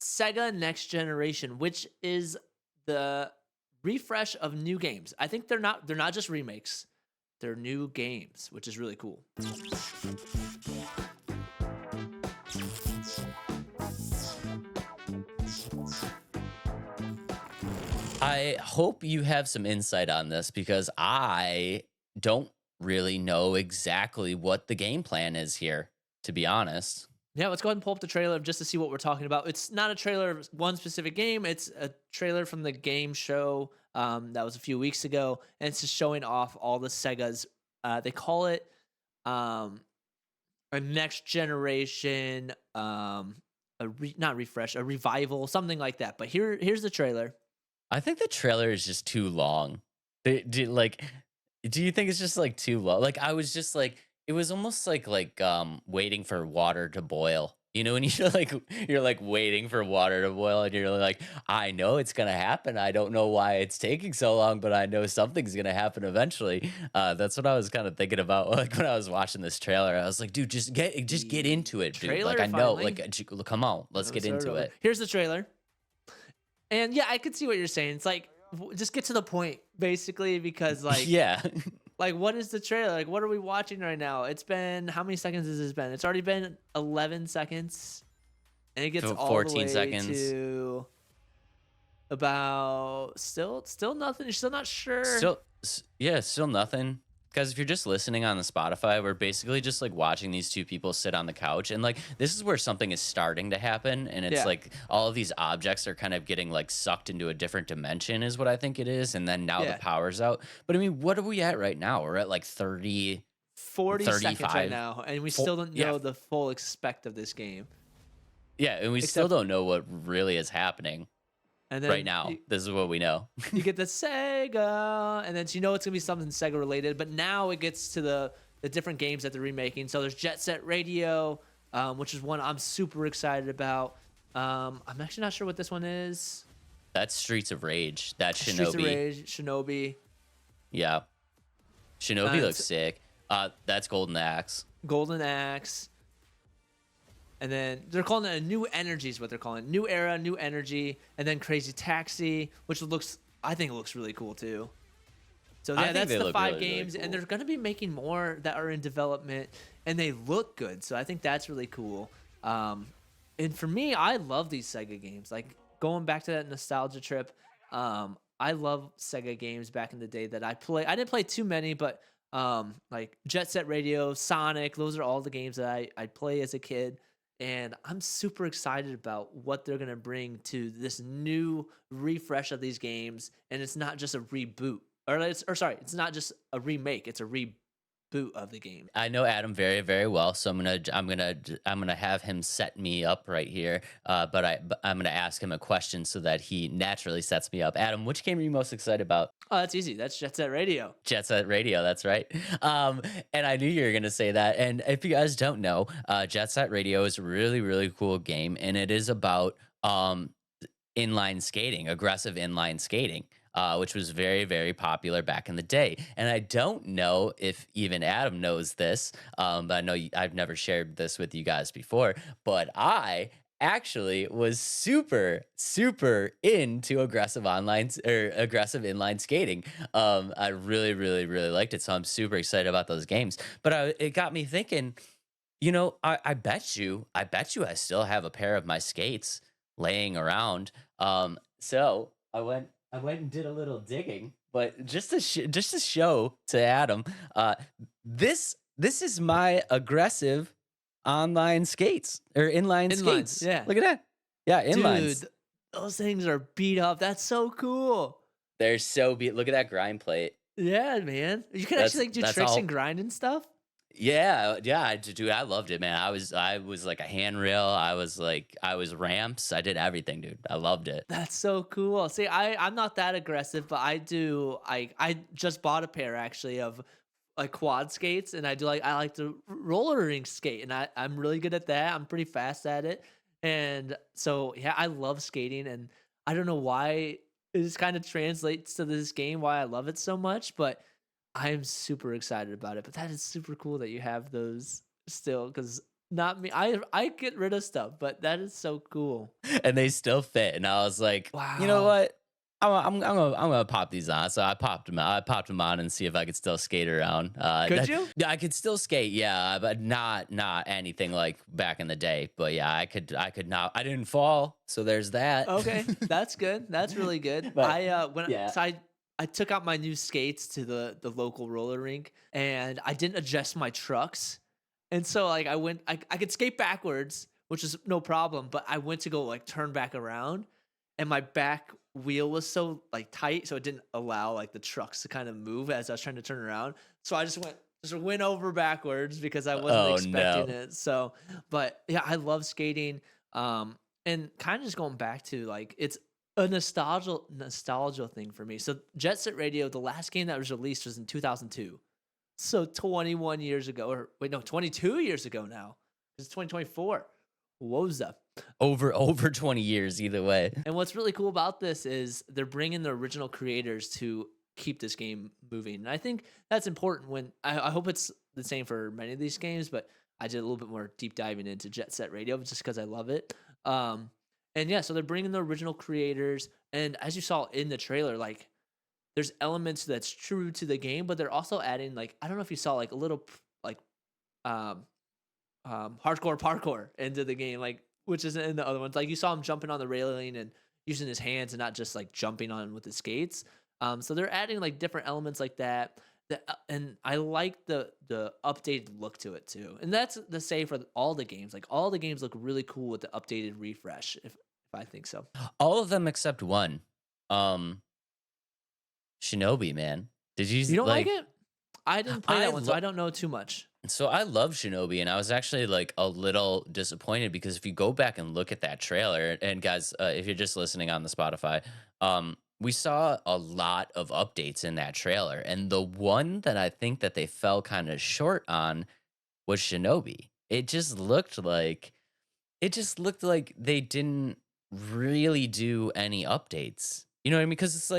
Sega Next Generation, which is the refresh of new games. I think they're not just remakes. They're new games, which is really cool. I hope you have some insight on this because I don't really know exactly what the game plan is here, to be honest. Yeah, let's go ahead and pull up the trailer just to see what we're talking about. It's not a trailer of one specific game. It's a trailer from the game show that was a few weeks ago, and it's just showing off all the Sega's. They call it um, a next generation, not refresh, a revival, something like that. But here's the trailer. I think the trailer is just too long. Like, do you think it's just like too long? Like, I was just like, it was almost like waiting for water to boil. You know, when you're like waiting for water to boil, and you're like, I know it's gonna happen. I don't know why it's taking so long, but I know something's gonna happen eventually. That's what I was kind of thinking about, like when I was watching this trailer. I was like, dude, just get The into it, dude. trailer Like I know, finally. come on, let's get Start into over. it. Here's the trailer. And yeah, I could see what you're saying. It's like just get to the point, basically, because Yeah. like what is the trailer? Like what are we watching right now? It's been how many seconds has this been? It's already been 11 seconds, and it gets all the 14 way seconds. to about still nothing. You're still not sure. Yeah, still nothing. Because if you're just listening on the Spotify, we're basically just like watching these two people sit on the couch, and like this is where something is starting to happen, and it's Yeah. like all of these objects are kind of getting like sucked into a different dimension, is what I think it is, and then now Yeah. the power's out. But I mean, what are we at right now? We're at like 30, 40 seconds right 35. now, and we Full, still don't yeah, know the full expect of this game. yeah, and we still Except, don't know what really is happening and right then now. This is what we know. you get the Sega, and then you know it's gonna be something Sega related. But now it gets to the different games that they're remaking. So there's Jet Set Radio, which is one I'm super excited about. I'm actually not sure what this one is. That's Streets of Rage. That's Streets of Shinobi. Rage, Shinobi, Yeah, Shinobi looks it's sick. That's Golden Axe. Golden Axe, and then they're calling it a New Energy is what they're calling it. New Era, New Energy, and then Crazy Taxi, which I think it looks really cool too. So I yeah, think that's they the look five really, really games, and cool. they're going to be making more that are in development, and they look good. So I think that's really cool. And for me, I love these Sega games. Like going back to that nostalgia trip, I love Sega games back in the day that I play. I didn't play too many, but like Jet Set Radio, Sonic, those are all the games that I play as a kid. And I'm super excited about what they're gonna bring to this new refresh of these games. And it's not just a reboot, it's not just a remake. It's a reboot of the game. I know Adam very, very well, so I'm gonna have him set me up right here. But I'm gonna ask him a question so that he naturally sets me up. Adam, which game are you most excited about? Oh, that's easy. That's Jet Set Radio. Jet Set Radio, that's right. And I knew you were gonna say that. And if you guys don't know, Jet Set Radio is a really, really cool game, and it is about inline skating, aggressive inline skating, which was very, very popular back in the day. And I don't know if even Adam knows this, but I know I've never shared this with you guys before, but I actually was super, super into aggressive inline skating. I really, really, really liked it. So I'm super excited about those games. But it got me thinking, I bet you I still have a pair of my skates laying around. So I went and did a little digging, but just to show to Adam, this is my aggressive online skates or inline Inlines, skates. yeah. Look at that. Yeah, inlines. Dude, those things are beat up. That's so cool. They're so beat. Look at that grind plate. Yeah, man. You can That's actually do that's tricks all. and grind and stuff. Yeah, dude, I loved it, man. I was like a handrail. I was ramps. I did everything, dude. I loved it. That's so cool. See, I'm not that aggressive, but I just bought a pair actually of like quad skates, and I like to roller rink skate, and I'm really good at that. I'm pretty fast at it. And so yeah, I love skating, and I don't know why it just kind of translates to this game why I love it so much, but I'm super excited about it. But that is super cool that you have those still, because Not me. I get rid of stuff, but that is so cool. and they still fit. And I was like, you know Wow. what? I'm gonna pop these on. So I popped them out. I popped them on and see if I could still skate around. Could you? Yeah, I could still skate, yeah, but not anything like back in the day. But yeah, I could not. I didn't fall, so there's that. Okay, that's good. That's really good. But When yeah, so I took out my new skates to the local roller rink, and I didn't adjust my trucks, and so like I could skate backwards, which is no problem, but I went to go like turn back around, and my back wheel was so like tight, so it didn't allow like the trucks to kind of move as I was trying to turn around. So I just went over backwards because I wasn't oh expecting no. it. So, but yeah, I love skating. And kind of just going back to like it's a nostalgia thing for me. So Jet Set Radio, the last game that was released was in 2002. So 21 years ago, or wait, no, 22 years ago now. It's 2024. Woza. Over 20 years either way. And what's really cool about this is they're bringing the original creators to keep this game moving. And I think that's important when I hope it's the same for many of these games, but I did a little bit more deep diving into Jet Set Radio just because I love it. Um, and yeah, so they're bringing the original creators. And as you saw in the trailer, like there's elements that's true to the game, but they're also adding like, I don't know if you saw like a little like um, hardcore parkour into the game, like which isn't in the other ones. Like you saw him jumping on the railing and using his hands and not just like jumping on with the skates. So they're adding like different elements like that. And I like the updated look to it too. And that's the same for all the games. Like all the games look really cool with the updated refresh. If I think so. All of them except one. Um Shinobi, man. Did you You don't like like it? I didn't play I that one, so lo- I don't know too much. so I love Shinobi, and I was actually like a little disappointed because if you go back and look at that trailer, and guys, if you're just listening on the Spotify, we saw a lot of updates in that trailer, and the one that I think that they fell kind of short on was Shinobi. It just looked like they didn't really do any updates. You know what I mean? Because it's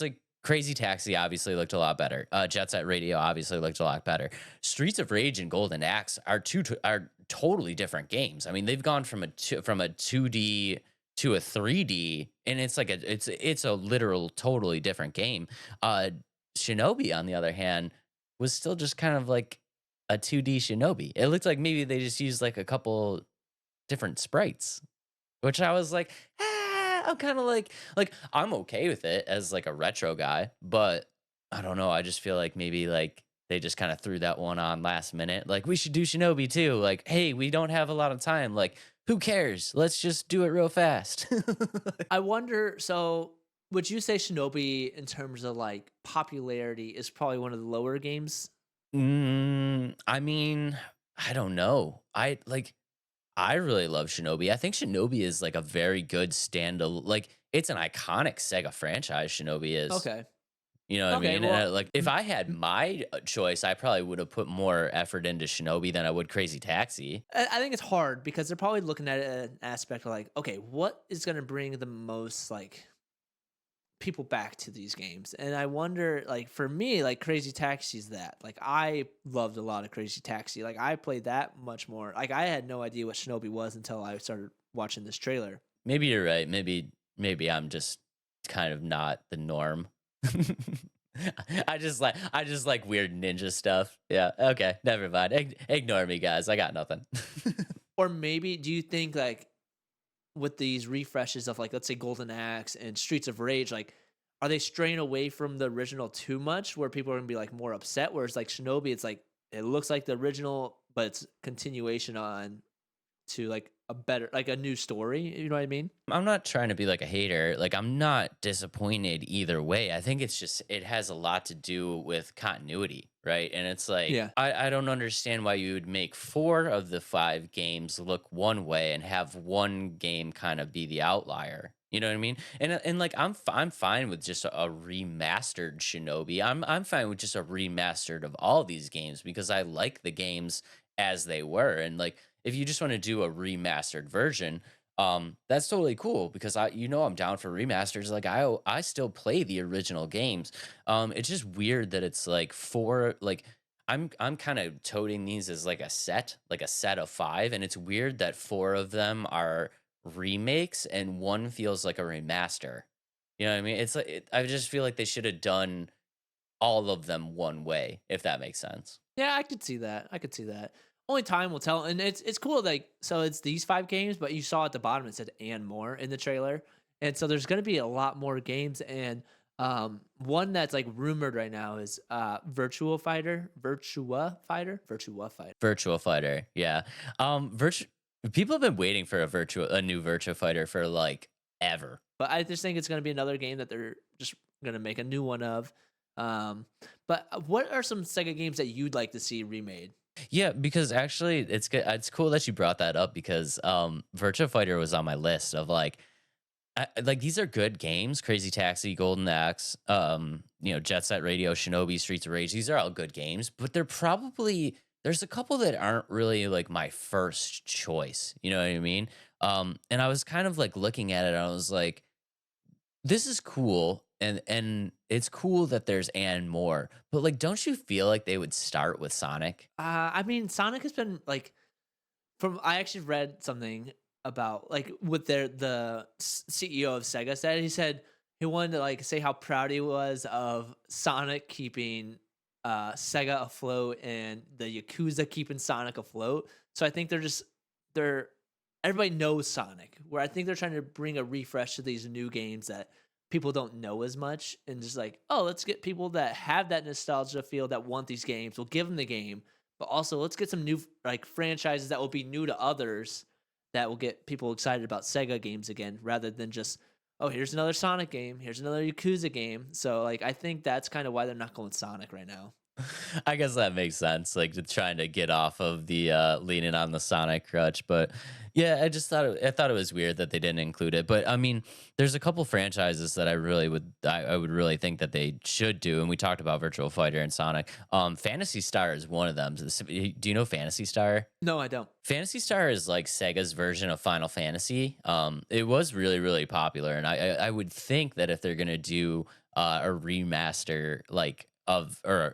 like Crazy Taxi obviously looked a lot better. Jet Set Radio obviously looked a lot better. Streets of Rage and Golden Axe are totally different games. I mean, they've gone from a 2D to a 3D, and it's a literal totally different game. Uh, Shinobi, on the other hand, was still just kind of like a 2D Shinobi. It looked like maybe they just used like a couple different sprites, which I was like, I'm kind of like I'm okay with it as like a retro guy, but I don't know. I just feel like maybe like they just kind of threw that one on last minute. Like we should do Shinobi too. Like, hey, we don't have a lot of time. Like, who cares? Let's just do it real fast. I wonder. So, would you say Shinobi, in terms of like popularity, is probably one of the lower games? I mean, I don't know. I really love Shinobi. I think Shinobi is like a very good like it's an iconic Sega franchise. Shinobi is. Okay. You know what I Okay. mean? Well, Like if I had my choice, I probably would have put more effort into Shinobi than I would Crazy Taxi. I think it's hard because they're probably looking at it an aspect of like, okay, what is going to bring the most like people back to these games? And I wonder, like for me, like Crazy Taxi's that. Like I loved a lot of Crazy Taxi. Like I played that much more. Like I had no idea what Shinobi was until I started watching this trailer. Maybe you're right. Maybe I'm just kind of not the norm. I just like weird ninja stuff. Yeah. Okay. Never mind. Ignore me, guys. I got nothing. Or maybe do you think like with these refreshes of like let's say Golden Axe and Streets of Rage, like are they straying away from the original too much where people are gonna be like more upset? Whereas like Shinobi, it's like it looks like the original, but it's continuation on to like a better like a new story. You know what I mean? I'm not trying to be like a hater. Like I'm not disappointed either way. I think it has a lot to do with continuity, right? And it's like Yeah. I don't understand why you would make 4 of the 5 games look one way and have one game kind of be the outlier. You know what I mean? And like I'm fine with just a remastered Shinobi. I'm fine with just a remastered of all these games because I like the games as they were. And like if you just want to do a remastered version, that's totally cool because I'm down for remasters. Like I still play the original games. It's just weird that it's like I'm kind of toting these as like a set of 5, and it's weird that 4 of them are remakes and one feels like a remaster. You know what I mean? It's like I just feel like they should have done all of them one way, if that makes sense. Yeah, I could see that. I could see that. Only time will tell. And it's cool. Like, so it's these 5 games, but you saw at the bottom it said "and more" in the trailer, and so there's going to be a lot more games. And one that's like rumored right now is Virtua Fighter. Virtual Fighter, yeah. Virtu People have been waiting for a new Virtua Fighter for like ever. But I just think it's going to be another game that they're just going to make a new one of. Um, but what are some Sega games that you'd like to see remade? Yeah, because actually it's good. It's cool that you brought that up because Virtua Fighter was on my list of like these are good games. Crazy Taxi, Golden Axe, Jet Set Radio, Shinobi, Streets of Rage. These are all good games, but there's a couple that aren't really like my first choice. You know what I mean? And I was kind of like looking at it. And I was like, this is cool, and it's cool that there's and more. But like, don't you feel like they would start with Sonic? I mean, Sonic has been like from I actually read something about like what the CEO of Sega said. He said he wanted to like say how proud he was of Sonic keeping Sega afloat and the Yakuza keeping Sonic afloat. So I think they're everybody knows Sonic. Where I think they're trying to bring a refresh to these new games that people don't know as much, and just like, oh, let's get people that have that nostalgia feel that want these games. We'll give them the game, but also let's get some new like franchises that will be new to others that will get people excited about Sega games again, rather than just, oh, here's another Sonic game, here's another Yakuza game. So like I think that's kind of why they're not going Sonic right now. I guess that makes sense, like to trying to get off of the leaning on the Sonic crutch. But yeah, I thought it was weird that they didn't include it. But I mean, there's a couple franchises that I would really think that they should do, and we talked about Virtual Fighter and Sonic. Fantasy Star is one of them. Do you know Fantasy Star? No, I don't. Fantasy Star is like Sega's version of Final Fantasy. It was really, really popular, and I would think that if they're gonna do a remaster, like of or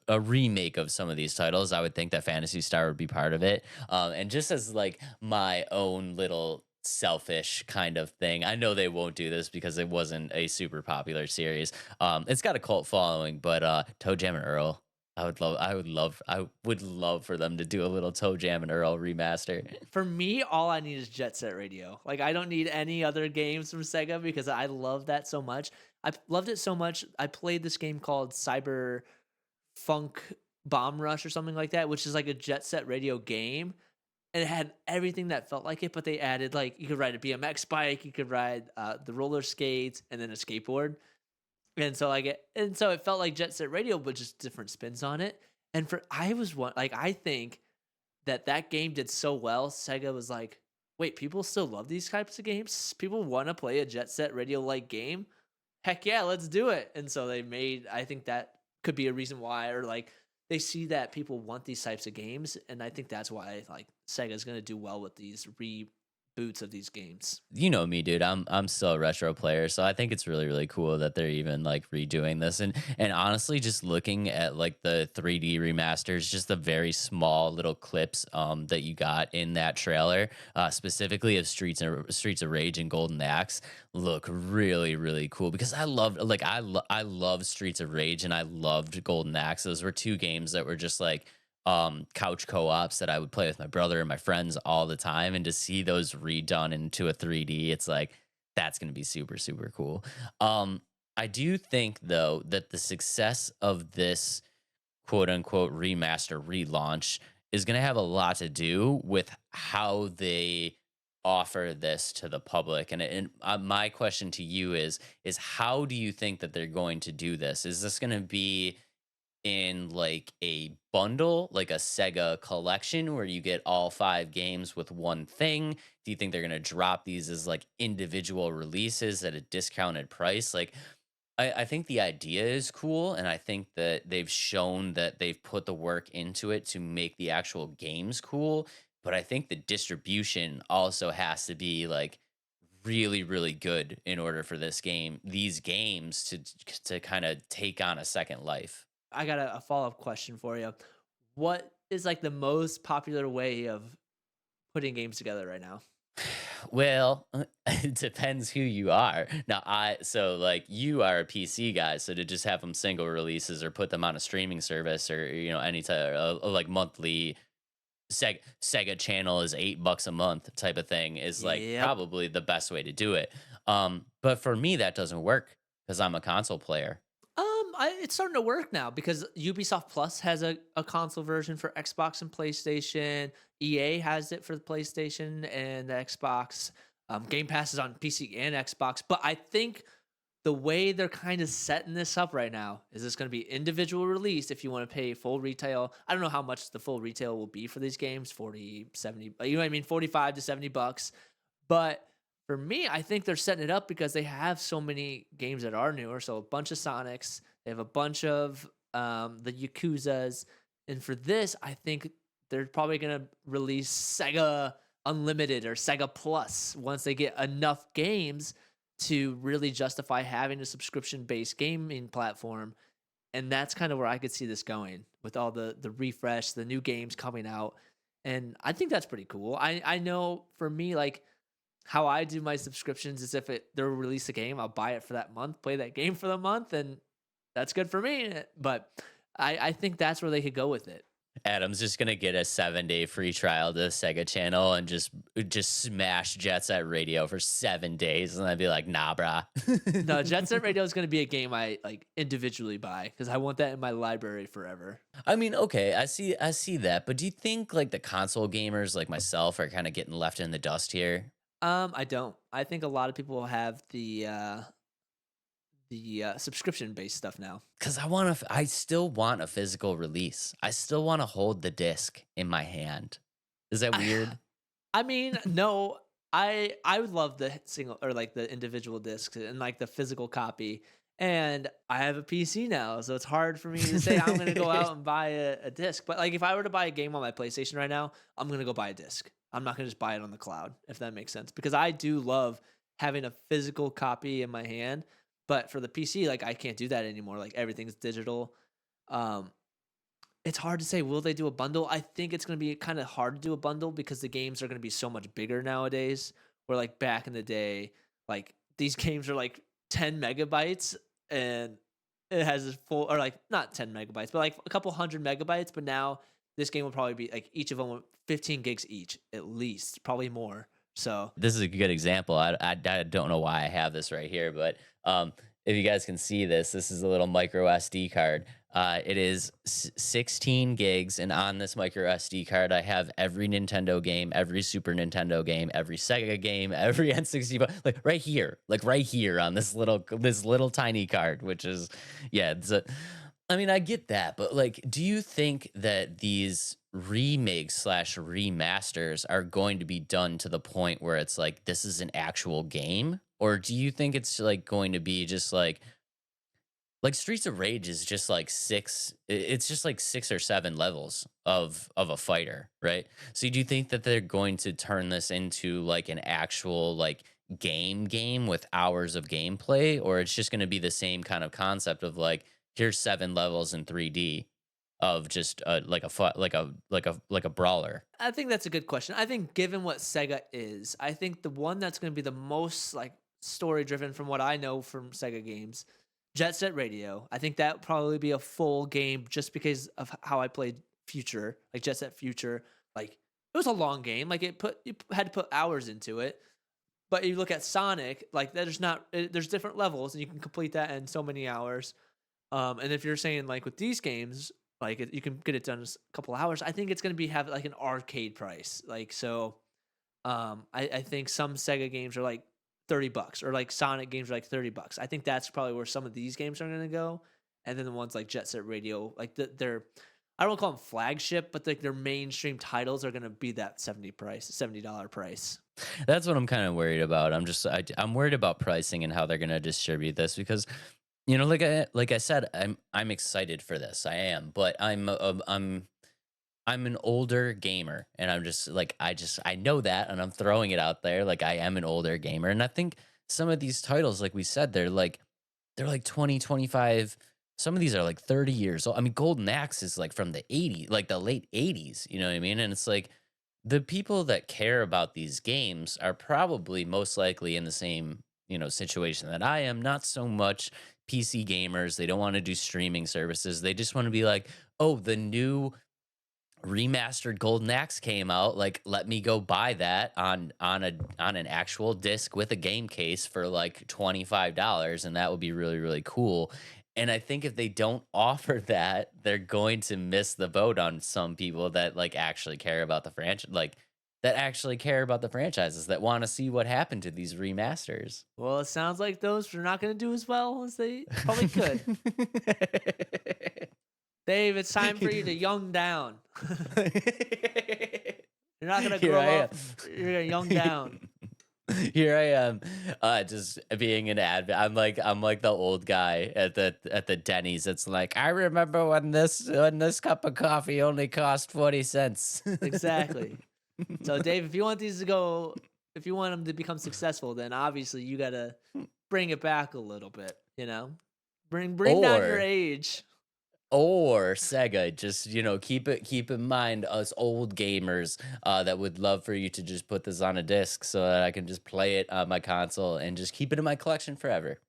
a remake of some of these titles, I would think that Fantasy Star would be part of it. And just as like my own little selfish kind of thing, I know they won't do this because it wasn't a super popular series. It's got a cult following, but Toe Jam and Earl. I would love for them to do a little Toe Jam and Earl remaster. For me, all I need is Jet Set Radio. Like I don't need any other games from Sega because I love that so much. I loved it so much. I played this game called Cyber Funk Bomb Rush or something like that, which is like a Jet Set Radio game. And it had everything that felt like it, but they added like you could ride a BMX bike, you could ride the roller skates, and then a skateboard. And so it felt like Jet Set Radio, but just different spins on it. And for I was one like I think that game did so well. Sega was like, wait, people still love these types of games. People want to play a Jet Set Radio like game. Heck yeah, let's do it. And so they made. I think that could be a reason why, or like they see that people want these types of games, and I think that's why like Sega's gonna do well with these reboots of these games. You know me, dude. I'm still a retro player, so I think it's really really cool that they're even like redoing this. And honestly, just looking at like the 3D remasters, just the very small little clips that you got in that trailer, specifically of Streets of Rage and Golden Axe, look really really cool because I love Streets of Rage and I loved Golden Axe. Those were two games that were just like couch co-ops that I would play with my brother and my friends all the time, and to see those redone into a 3D, it's like that's going to be super super cool. I do think though that the success of this quote unquote remaster relaunch is going to have a lot to do with how they offer this to the public. And my question to you is how do you think that they're going to do this? Is this going to be in like a bundle, like a Sega collection where you get all 5 games with one thing? Do you think they're going to drop these as like individual releases at a discounted price? Like, I think the idea is cool, and I think that they've shown that they've put the work into it to make the actual games cool. But I think the distribution also has to be like really, really good in order for these games to kind of take on a second life. I got a follow-up question for you. What is, like, the most popular way of putting games together right now? Well, it depends who you are. Now, like you are a PC guy, so to just have them single releases or put them on a streaming service or any type of like monthly Sega channel is $8 a month type of thing is like Yep. probably the best way to do it. But for me, that doesn't work because I'm a console player. It's starting to work now because Ubisoft Plus has a console version for Xbox and PlayStation. EA has it for the PlayStation and the Xbox. Game Pass is on PC and Xbox. But I think the way they're kind of setting this up right now is it's going to be individual release if you want to pay full retail. I don't know how much the full retail will be for these games, 40, 70, you know what I mean, 45 to $70. But for me, I think they're setting it up because they have so many games that are newer. So a bunch of Sonics, they have a bunch of the Yakuzas, and for this, I think they're probably gonna release Sega Unlimited or Sega Plus once they get enough games to really justify having a subscription-based gaming platform. And that's kind of where I could see this going with all the refresh, the new games coming out, and I think that's pretty cool. I know for me, like how I do my subscriptions is if they'll release a game, I'll buy it for that month, play that game for the month, and that's good for me. But I think that's where they could go with it. Adam's just gonna get a 7-day free trial to the Sega channel and just smash Jet Set Radio for 7 days, and I'd be like, nah, brah. No, Jet Set Radio is going to be a game I like individually buy because I want that in my library forever. I mean, okay, I see that, but do you think like the console gamers like myself are kind of getting left in the dust here? I don't. I think a lot of people have the subscription based stuff now. Because I still want a physical release. I still want to hold the disc in my hand. Is that weird? I mean, no, I would love the single or like the individual discs and like the physical copy. And I have a PC now, so it's hard for me to say I'm gonna go out and buy a disc. But like if I were to buy a game on my PlayStation right now, I'm gonna go buy a disc. I'm not gonna just buy it on the cloud, if that makes sense. Because I do love having a physical copy in my hand. But for the PC, like I can't do that anymore. Like everything's digital. Um, it's hard to say. Will they do a bundle? I think it's going to be kind of hard to do a bundle because the games are going to be so much bigger nowadays. Where like back in the day, like these games are like 10 megabytes and it has a full, or like not 10 megabytes, but like a couple hundred megabytes. But now this game will probably be like each of them 15 gigs each, at least, probably more. So This is a good example. I don't know why I have this right here, but if you guys can see this, this is a little micro SD card. It is 16 gigs, and on this micro SD card, I have every Nintendo game, every Super Nintendo game, every Sega game, every N64, like right here on this little tiny card, which is yeah. I mean, I get that, but like, do you think that these remakes slash remasters are going to be done to the point where it's like this is an actual game, or do you think it's like going to be just like Streets of Rage is just like it's just like 6 or 7 levels of a fighter, right? So do you think that they're going to turn this into like an actual like game with hours of gameplay, or it's just going to be the same kind of concept of like here's 7 levels in 3D of just like a brawler? I think that's a good question. I think given what Sega is, I think the one that's going to be the most like story driven from what I know from Sega games, Jet Set Radio. I think that would probably be a full game just because of how I played Future, like Jet Set Future. Like it was a long game. Like you had to put hours into it. But you look at Sonic, like there's different levels and you can complete that in so many hours. And if you're saying like with these games, like you can get it done in a couple hours, I think it's gonna be have like an arcade price. Like so, I think some Sega games are like $30 or like Sonic games are like $30. I think that's probably where some of these games are gonna go. And then the ones like Jet Set Radio, like they're I don't call them flagship, but like their mainstream titles are gonna be that $70 price. That's what I'm kind of worried about. I'm worried about pricing and how they're going to distribute this because like I said, I'm excited for this. I am, but I'm an older gamer, and I know that, and I'm throwing it out there. Like I am an older gamer, and I think some of these titles, like we said, they're like 20, 25, some of these are like 30 years old. I mean, Golden Axe is like from the 80s, like the late 80s, you know what I mean? And it's like the people that care about these games are probably most likely in the same, situation that I am, not so much PC gamers. They don't want to do streaming services. They just want to be like, "Oh, the new remastered Golden Axe came out. Like, let me go buy that on an actual disc with a game case for like $25, and that would be really really cool." And I think if they don't offer that, they're going to miss the boat on some people that like actually care about the franchise, like that actually care about the franchises that want to see what happened to these remasters. Well, it sounds like those are not going to do as well as they probably could. Dave, it's time for you to young down. You're not going to Here grow I am. up. You're going to young down. Here I am, just being an advocate. I'm like the old guy at the Denny's. It's like I remember when this cup of coffee only cost 40 cents. Exactly. So, Dave, if you want these to go, if you want them to become successful, then obviously you got to bring it back a little bit, Bring down your or age. or Sega, just keep in mind us old gamers that would love for you to just put this on a disc so that I can just play it on my console and just keep it in my collection forever.